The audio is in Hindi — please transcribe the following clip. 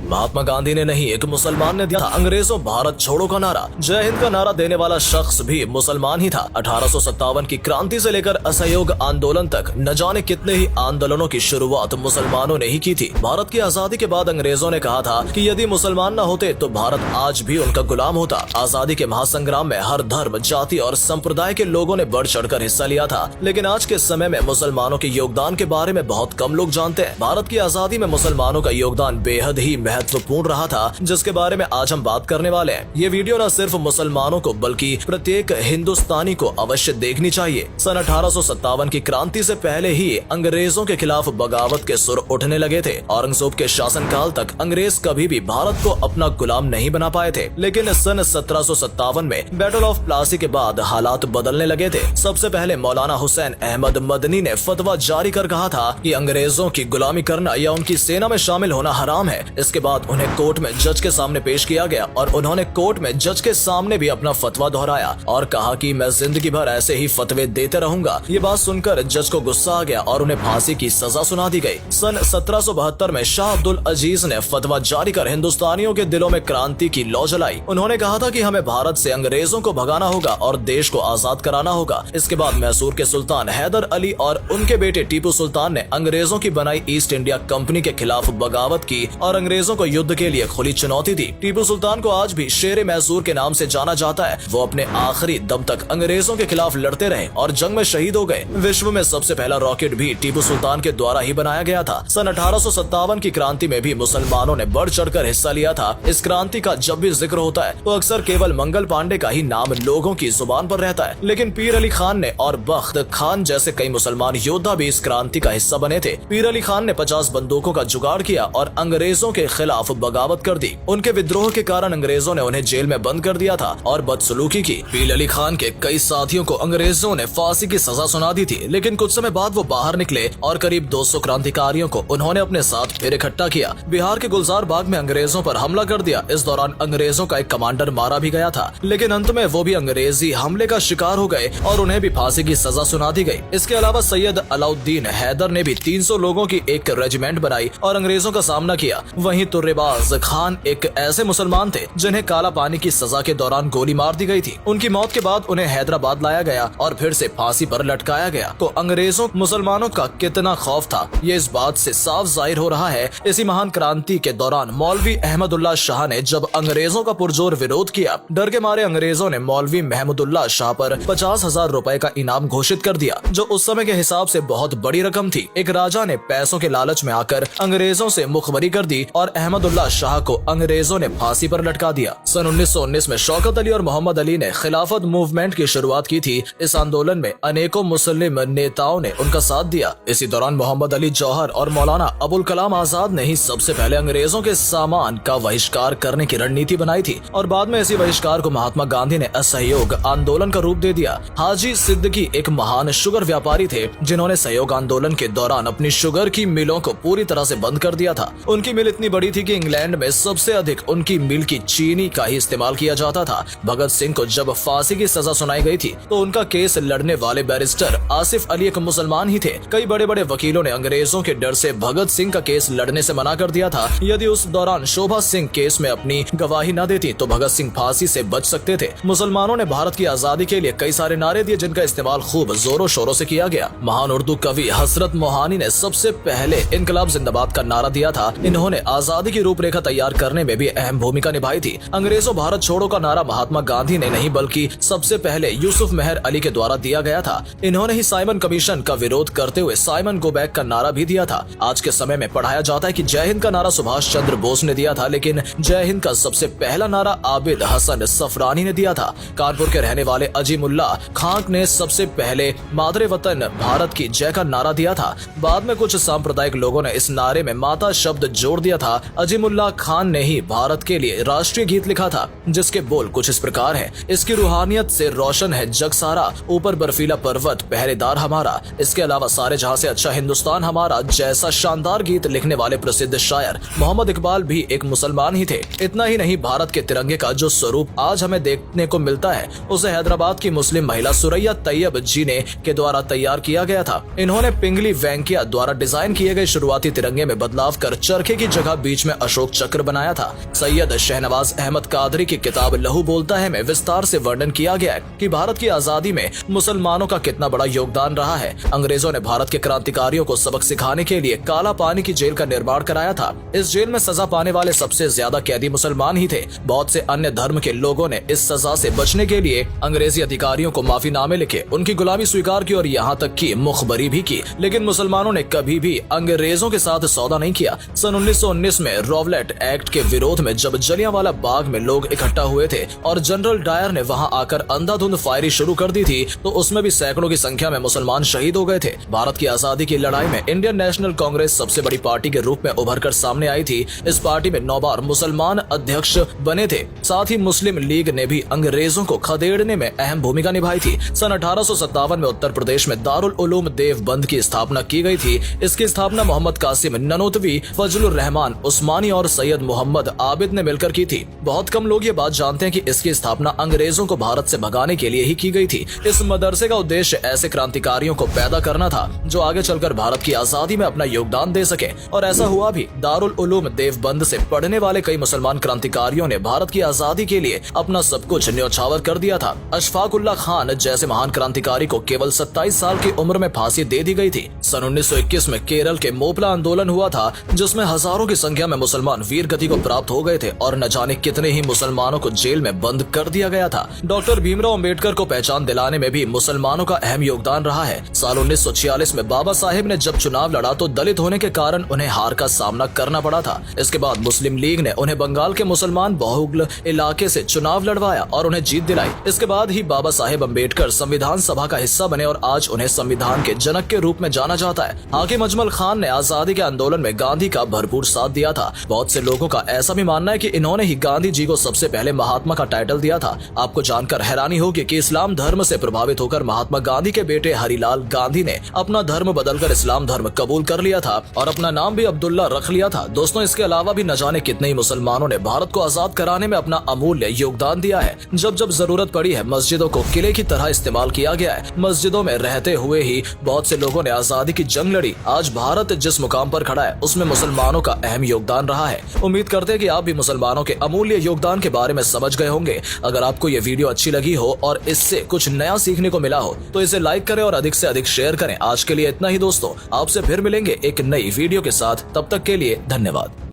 महात्मा गांधी ने नहीं, एक मुसलमान ने दिया था। अंग्रेजों भारत छोड़ो का नारा, जय हिंद का नारा देने वाला शख्स भी मुसलमान ही था। 1857 की क्रांति से लेकर असहयोग आंदोलन तक न जाने कितने ही आंदोलनों की शुरुआत मुसलमानों ने ही की थी। भारत की आजादी के बाद अंग्रेजों ने कहा था कि यदि मुसलमान न होते तो भारत आज भी उनका गुलाम होता। आजादी के महासंग्राम में हर धर्म, जाति और संप्रदाय के लोगों ने बढ़ चढ़कर हिस्सा लिया था, लेकिन आज के समय में मुसलमानों के योगदान के बारे में बहुत कम लोग जानते हैं। भारत की आजादी में मुसलमानों का योगदान बेहद ही महत्वपूर्ण रहा था, जिसके बारे में आज हम बात करने वाले हैं। ये वीडियो न सिर्फ मुसलमानों को बल्कि प्रत्येक हिंदुस्तानी को अवश्य देखनी चाहिए। सन 1857 की क्रांति से पहले ही अंग्रेजों के खिलाफ बगावत के सुर उठने लगे थे। औरंगजेब के शासनकाल तक अंग्रेज कभी भी भारत को अपना गुलाम नहीं बना पाए थे, लेकिन सन 1757 में बैटल ऑफ प्लासी के बाद हालात बदलने लगे थे। सबसे पहले मौलाना हुसैन अहमद मदनी ने फतवा जारी कर कहा था कि अंग्रेजों की गुलामी करना या उनकी सेना में शामिल होना हराम है। इसके बाद उन्हें कोर्ट में जज के सामने पेश किया गया और उन्होंने कोर्ट में जज के सामने भी अपना फतवा दोहराया और कहा कि मैं जिंदगी भर ऐसे ही फतवे देते रहूंगा। ये बात सुनकर जज को गुस्सा आ गया और उन्हें फांसी की सजा सुना दी गई। सन 1772 में शाह अब्दुल अजीज ने फतवा जारी कर हिंदुस्तानियों के दिलों में क्रांति की लौ जलाई। उन्होंने कहा था कि हमें भारत से अंग्रेजों को भगाना होगा और देश को आजाद कराना होगा। इसके बाद मैसूर के सुल्तान हैदर अली और उनके बेटे टीपू सुल्तान ने अंग्रेजों की बनाई ईस्ट इंडिया कंपनी के खिलाफ बगावत की और अंग्रेजों को युद्ध के लिए खुली चुनौती दी। टीपू सुल्तान को आज भी शेर मैसूर के नाम से जाना जाता है। वो अपने आखिरी दम तक अंग्रेजों के खिलाफ लड़ते रहे और जंग में शहीद हो गए। विश्व में सबसे पहला रॉकेट भी टीपू सुल्तान के द्वारा ही बनाया गया था। सन 1857 की क्रांति में भी मुसलमानों ने बढ़ चढ़कर हिस्सा लिया था। इस क्रांति का जब भी जिक्र होता है तो अक्सर केवल मंगल पांडे का ही नाम लोगों की जुबान पर रहता है, लेकिन पीर अली खान ने और बख्त खान जैसे कई मुसलमान योद्धा भी इस क्रांति का हिस्सा बने थे। पीर अली खान ने 50 बंदूकों का जुगाड़ किया और अंग्रेजों के खिलाफ बगावत कर दी। उनके विद्रोह के कारण अंग्रेजों ने उन्हें जेल में बंद कर दिया था और बदसलूकी की। पीर अली खान के कई साथियों को अंग्रेजों ने फांसी की सजा सुना दी थी, लेकिन कुछ समय बाद वो बाहर निकले और करीब 200 क्रांतिकारियों को उन्होंने अपने साथ फिर इकट्ठा किया। बिहार के गुलजार बाग में अंग्रेजों पर हमला कर दिया। इस दौरान अंग्रेजों का एक कमांडर मारा भी गया था, लेकिन अंत में वो भी अंग्रेजी हमले का शिकार हो गए और उन्हें भी फांसी की सजा सुना दी गई। इसके अलावा सैयद अलाउद्दीन हैदर ने भी 300 लोगों की एक रेजिमेंट बनाई और अंग्रेजों का सामना किया। वहीं तुर्रेबाज खान एक ऐसे मुसलमान थे जिन्हें काला पानी की सजा के दौरान गोली मार दी गई थी। उनकी मौत के बाद उन्हें हैदराबाद लाया गया और फिर से फांसी पर लटकाया गया। तो अंग्रेजों मुसलमानों का कितना खौफ था, ये इस बात से साफ जाहिर हो रहा है। इसी महान क्रांति के दौरान मौलवी अहमदुल्ला शाह ने जब अंग्रेजों का पुरजोर विरोध किया, डर के मारे अंग्रेजों ने मौलवी महमूदुल्लाह शाह पर 50,000 रुपए का इनाम घोषित कर दिया, जो उस समय के हिसाब से बहुत बड़ी रकम थी। एक राजा ने पैसों के लालच में आकर अंग्रेजों से मुखबरी कर दी और अहमदुल्लाह शाह को अंग्रेजों ने फांसी पर लटका दिया। सन 1919 में शौकत अली और मोहम्मद अली ने खिलाफत मूवमेंट की शुरुआत की थी। इस आंदोलन में अनेकों मुस्लिम नेताओं ने उनका साथ दिया। इसी दौरान मोहम्मद अली जौहर और मौलाना अबुल कलाम आजाद ने ही सबसे पहले अंग्रेजों के सामान का बहिष्कार करने की रणनीति बनाई थी और बाद में इसी बहिष्कार को महात्मा गांधी ने असहयोग आंदोलन का रूप दे दिया। हाजी सिद्दीकी एक महान शुगर व्यापारी थे जिन्होंने सहयोग आंदोलन के दौरान अपनी शुगर की मिलों को पूरी तरह से बंद कर दिया था। उनकी मिल इतनी बड़ी थी कि इंग्लैंड में सबसे अधिक उनकी मिल की चीनी का ही इस्तेमाल किया जाता था। भगत सिंह को जब फांसी की सजा सुनाई गई थी तो उनका केस लड़ने वाले बैरिस्टर आसिफ अली एक मुसलमान ही थे। कई बड़े बड़े वकीलों ने अंग्रेजों के डर से भगत सिंह का केस लड़ने से मना कर दिया था। यदि उस दौरान शोभा सिंह केस में अपनी गवाही न देती तो भगत सिंह फांसी से बच सकते थे। मुसलमानों ने भारत की आजादी के लिए कई सारे नारे दिए जिनका इस्तेमाल खूब जोरों शोरों से किया गया। महान उर्दू कवि हजरत मोहानी ने सबसे पहले इनकलाब जिंदाबाद का नारा दिया था। इन्होंने आजादी की रूपरेखा तैयार करने में भी अहम भूमिका निभाई थी। अंग्रेजों भारत छोड़ो का नारा महात्मा गांधी ने नहीं बल्कि सबसे पहले यूसुफ मेहर अली के द्वारा दिया गया था। इन्होंने ही साइमन कमीशन का विरोध करते हुए साइमन गो बैक का नारा भी दिया था। आज के समय में पढ़ाया जाता है कि जय हिंद का नारा सुभाष चंद्र बोस ने दिया था, लेकिन जय हिंद का सबसे पहला नारा आबिद हसन सफरानी ने दिया था। कानपुर के रहने वाले अजीमुल्ला खान ने सबसे पहले मादरे वतन भारत की जय का नारा दिया था। बाद में कुछ सांप्रदायिक लोगों ने इस नारे में माता शब्द जोड़ दिया था। अजीमुल्ला खान ने ही भारत के लिए राष्ट्रीय गीत लिखा था जिसके बोल कुछ इस प्रकार हैं। इसकी रूहानियत से रोशन है जग सारा, ऊपर बर्फीला पर्वत पहरेदार हमारा, इसके अलावा सारे जहां से अच्छा हिंदुस्तान हमारा जैसा शानदार गीत लिखने वाले प्रसिद्ध शायर मोहम्मद इकबाल भी एक मुसलमान ही थे। इतना ही नहीं, भारत के तिरंगे का जो स्वरूप आज हमें देखने को मिलता है उसे हैदराबाद की मुस्लिम महिला सुरैया तैयब जी ने के द्वारा तैयार किया गया था। इन्होंने पिंगली वेंकैया द्वारा डिजाइन किए गए शुरुआती तिरंगे में बदलाव कर चरखे की जगह बीच बीच में अशोक चक्र बनाया था। सैयद शहनवाज अहमद कादरी की किताब लहू बोलता है में विस्तार से वर्णन किया गया है कि भारत की आजादी में मुसलमानों का कितना बड़ा योगदान रहा है। अंग्रेजों ने भारत के क्रांतिकारियों को सबक सिखाने के लिए काला पानी की जेल का निर्माण कराया था। इस जेल में सजा पाने वाले सबसे ज्यादा कैदी मुसलमान ही थे। बहुत से अन्य धर्म के लोगों ने इस सजा से बचने के लिए अंग्रेजी अधिकारियों को माफीनामे लिखे, उनकी गुलामी स्वीकार की और यहाँ तक की मुखबरी भी की, लेकिन मुसलमानों ने कभी भी अंग्रेजों के साथ सौदा नहीं किया। सन 1919 में रॉवलेट एक्ट के विरोध में जब जलियांवाला बाग में लोग इकट्ठा हुए थे और जनरल डायर ने वहां आकर अंधाधुंध फायरिंग शुरू कर दी थी, तो उसमें भी सैकड़ों की संख्या में मुसलमान शहीद हो गए थे। भारत की आजादी की लड़ाई में इंडियन नेशनल कांग्रेस सबसे बड़ी पार्टी के रूप में उभर कर सामने आई थी। इस पार्टी में 9 बार मुसलमान अध्यक्ष बने थे। साथ ही मुस्लिम लीग ने भी अंग्रेजों को खदेड़ने में अहम भूमिका निभाई थी। सन 1857 में उत्तर प्रदेश में दारुल उलूम देवबंद की स्थापना की गई थी। इसकी स्थापना मोहम्मद कासिम ननोतवी, फजलुर रहमान उस्मानी और सैयद मोहम्मद आबिद ने मिलकर की थी। बहुत कम लोग ये बात जानते हैं कि इसकी स्थापना अंग्रेजों को भारत से भगाने के लिए ही की गई थी। इस मदरसे का उद्देश्य ऐसे क्रांतिकारियों को पैदा करना था जो आगे चलकर भारत की आजादी में अपना योगदान दे सके, और ऐसा हुआ भी। दारुल उलूम देवबंद से पढ़ने वाले कई मुसलमान क्रांतिकारियों ने भारत की आजादी के लिए अपना सब कुछ न्यौछावर कर दिया था। अशफाक उल्लाह खान जैसे महान क्रांतिकारी को केवल 27 साल की उम्र में फांसी दे दी गई थी। सन 1921 में केरल के मोपला आंदोलन हुआ था, जिसमें हजारों की संख्या में मुसलमान वीर गति को प्राप्त हो गए थे और न जाने कितने ही मुसलमानों को जेल में बंद कर दिया गया था। डॉक्टर भीमराव अंबेडकर को पहचान दिलाने में भी मुसलमानों का अहम योगदान रहा है। साल 1946 में बाबा साहेब ने जब चुनाव लड़ा तो दलित होने के कारण उन्हें हार का सामना करना पड़ा था। इसके बाद मुस्लिम लीग ने उन्हें बंगाल के मुसलमान बहुल इलाके से चुनाव लड़वाया और उन्हें जीत दिलाई। इसके बाद ही बाबा साहेब अंबेडकर संविधान सभा का हिस्सा बने और आज उन्हें संविधान के जनक के रूप में जाना जाता है। हाकिम अजमल खान ने आजादी के आंदोलन में गांधी का भरपूर साथ दिया था। बहुत से लोगों का ऐसा भी मानना है कि इन्होंने ही गांधी जी को सबसे पहले महात्मा का टाइटल दिया था। आपको जानकर हैरानी होगी कि इस्लाम धर्म से प्रभावित होकर महात्मा गांधी के बेटे हरिलाल गांधी ने अपना धर्म बदलकर इस्लाम धर्म कबूल कर लिया था और अपना नाम भी अब्दुल्ला रख लिया था। दोस्तों, इसके अलावा भी न जाने कितने ही मुसलमानों ने भारत को आजाद कराने में अपना अमूल्य योगदान दिया है। जब जब जरूरत पड़ी है, मस्जिदों को किले की तरह इस्तेमाल किया गया है। मस्जिदों में रहते हुए ही बहुत से लोगों ने आजादी की जंग लड़ी। आज भारत जिस मुकाम पर खड़ा है, उसमें मुसलमानों का अहम योगदान रहा है। उम्मीद करते हैं कि आप भी मुसलमानों के अमूल्य योगदान के बारे में समझ गए होंगे। अगर आपको ये वीडियो अच्छी लगी हो और इससे कुछ नया सीखने को मिला हो तो इसे लाइक करें और अधिक से अधिक शेयर करें। आज के लिए इतना ही दोस्तों, आपसे फिर मिलेंगे एक नई वीडियो के साथ। तब तक के लिए धन्यवाद।